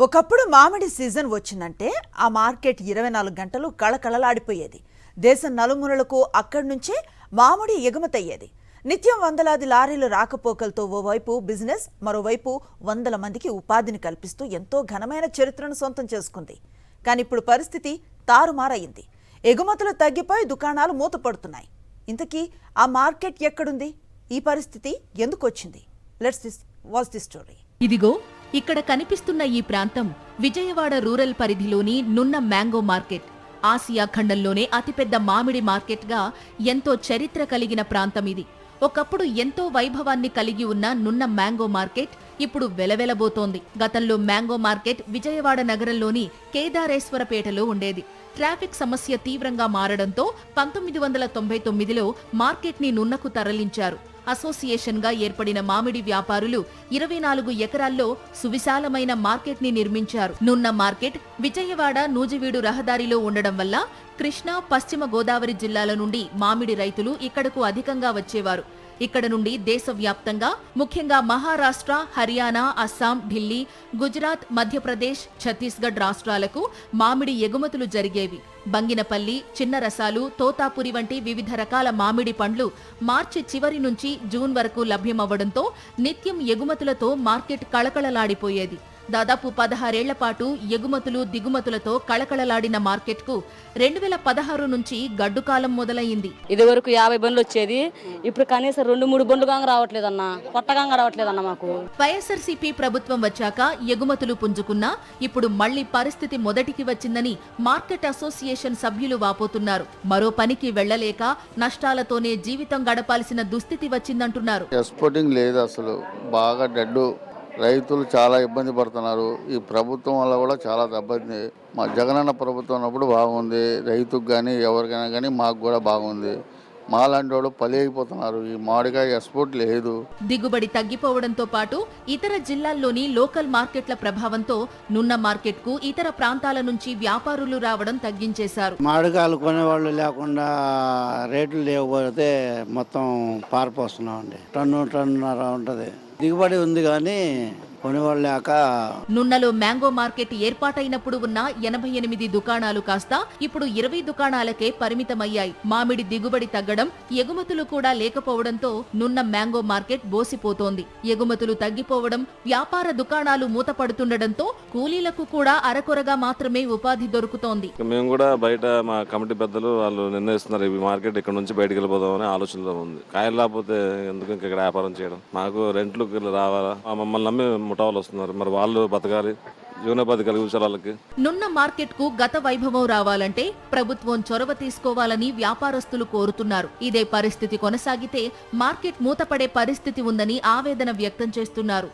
ఒకప్పుడు మామిడి సీజన్ వచ్చిందంటే ఆ మార్కెట్ 24 గంటలు కళకళలాడిపోయేది. దేశం నలుమూలలకు అక్కడి నుంచే మామిడి ఎగుమతయ్యేది. నిత్యం వందలాది లారీలు రాకపోకలతో ఓవైపు బిజినెస్, మరోవైపు వందల మందికి ఉపాధిని కల్పిస్తూ ఎంతో ఘనమైన చరిత్రను సొంతం చేసుకుంది. కానీ ఇప్పుడు పరిస్థితి తారుమారయింది. ఎగుమతులు తగ్గిపోయి దుకాణాలు మూతపడుతున్నాయి. ఇంతకీ ఆ మార్కెట్ ఎక్కడుంది? ఈ పరిస్థితి ఎందుకు వచ్చింది? Let's watch the story. ఇదిగో ఇక్కడ కనిపిస్తున్న ఈ ప్రాంతం విజయవాడ రూరల్ పరిధిలోని నున్న మ్యాంగో మార్కెట్. ఆసియా ఖండంలోనే అతిపెద్ద మామిడి మార్కెట్గా ఎంతో చరిత్ర కలిగిన ప్రాంతం ఇది. ఒకప్పుడు ఎంతో వైభవాన్ని కలిగి ఉన్న నున్న మ్యాంగో మార్కెట్ ఇప్పుడు వెలవెలబోతోంది. గతంలో మ్యాంగో మార్కెట్ విజయవాడ నగరంలోని కేదారేశ్వరపేటలో ఉండేది. ట్రాఫిక్ సమస్య తీవ్రంగా మారడంతో 1999లో మార్కెట్ని నున్నకు తరలించారు. అసోసియేషన్ గా ఏర్పడిన మామిడి వ్యాపారులు 24 ఎకరాల్లో సువిశాలమైన మార్కెట్ ని నిర్మించారు. నున్న మార్కెట్ విజయవాడ నూజివీడు రహదారిలో ఉండడం వల్ల కృష్ణా, పశ్చిమ గోదావరి జిల్లాల నుండి మామిడి రైతులు ఇక్కడకు అధికంగా వచ్చేవారు. ఇక్కడ నుండి దేశవ్యాప్తంగా ముఖ్యంగా మహారాష్ట్ర, హర్యానా, అస్సాం, ఢిల్లీ, గుజరాత్, మధ్యప్రదేశ్, ఛత్తీస్గఢ్ రాష్ట్రాలకు మామిడి ఎగుమతులు జరిగేవి. బంగినపల్లి, చిన్న రసాలు, తోతాపురి వంటి వివిధ రకాల మామిడి పండ్లు మార్చి చివరి నుంచి జూన్ వరకు లభ్యమవ్వడంతో నిత్యం ఎగుమతులతో మార్కెట్ కళకళలాడిపోయేది. దాదాపు 16 ఏళ్ల పాటు ఎగుమతులు దిగుమతులతో కళకళలాడిన మార్కెట్కు 2016 నుంచి గడ్డుకాలం మొదలైంది. ఇది వరకు 50 బండ్లు వచ్చేది, ఇప్పుడు కనీసం 2-3 బండ్లుగా రావట్లేదన్న, కొత్తగా రావట్లేదన్న. మాకు వైఎస్ఆర్సీపీ ప్రభుత్వం వచ్చాక ఎగుమతులు పుంజుకున్నా ఇప్పుడు మళ్లీ పరిస్థితి మొదటికి వచ్చిందని మార్కెట్ అసోసియేషన్ సభ్యులు వాపోతున్నారు. మరో పనికి వెళ్లలేక నష్టాలతోనే జీవితం గడపాల్సిన దుస్థితి వచ్చిందంటున్నారు. ఎక్స్పోర్టింగ్ లేదు, అసలు బాగా డెడ్. రైతులు చాలా ఇబ్బంది పడుతున్నారు. ఈ ప్రభుత్వం వల్ల కూడా చాలా దెబ్బతింది. మా జగనన్న ప్రభుత్వం ఉన్నప్పుడు బాగుంది, రైతుకు కానీ ఎవరికైనా కానీ మాకు కూడా బాగుంది. మాలాంటి వాళ్ళు పలి అయిపోతున్నారు. ఈ మామిడికాయ ఎక్స్పోర్ట్ లేదు. దిగుబడి తగ్గిపోవడంతో పాటు ఇతర జిల్లాల్లోని లోకల్ మార్కెట్ల ప్రభావంతో నున్న మార్కెట్ కు ఇతర ప్రాంతాల నుంచి వ్యాపారులు రావడం తగ్గించేశారు. మామిడికాయలు కొనేవాళ్ళు లేకుండా రేట్లు లేకపోతే మొత్తం పారిపోస్తున్నామండి. టన్నున్నర ఉంటది. దిగుబడి ఉంది కానీ కొనేవాళ్ళు లేక. నున్నలో మ్యాంగో మార్కెట్ ఏర్పాటైనప్పుడు ఉన్న 88 దుకాణాలు కాస్త ఇప్పుడు 20 దుకాణాలకే పరిమితమయ్యాయి. మామిడి దిగుబడి తగ్గడం, ఎగుమతులు కూడా లేకపోవడంతో నున్న మ్యాంగో మార్కెట్ బోసిపోతోంది. ఎగుమతులు తగ్గిపోవడం, వ్యాపార దుకాణాలు మూతపడుతుండటంతో కూలీలకు కూడా అరకొరగా మాత్రమే ఉపాధి దొరుకుతోంది. మేము కూడా బయట మా కమిటీ పెద్దలు వాళ్ళు నిర్ణయిస్తున్నారు, ఈ మార్కెట్ ఇక్కడ నుంచి బయటకు వెళ్ళిపోదామని ఆలోచనలో ఉంది. కాయలు రాకపోతే ఎందుకు ఇక్కడ వ్యాపారం చేయడం, మాకు రెంట్లు రావాలా, మమ్మల్ని నమ్మి ముఠాలు వస్తున్నారు, మరి వాళ్ళు బతకాలి, జీవనోపాధి కలిగించాలి వాళ్ళకి. నున్న మార్కెట్ కు గత వైభవం రావాలంటే ప్రభుత్వం చొరవ తీసుకోవాలని వ్యాపారస్తులు కోరుతున్నారు. ఇదే పరిస్థితి కొనసాగితే మార్కెట్ మూతపడే పరిస్థితి ఉందని ఆవేదన వ్యక్తం చేస్తున్నారు.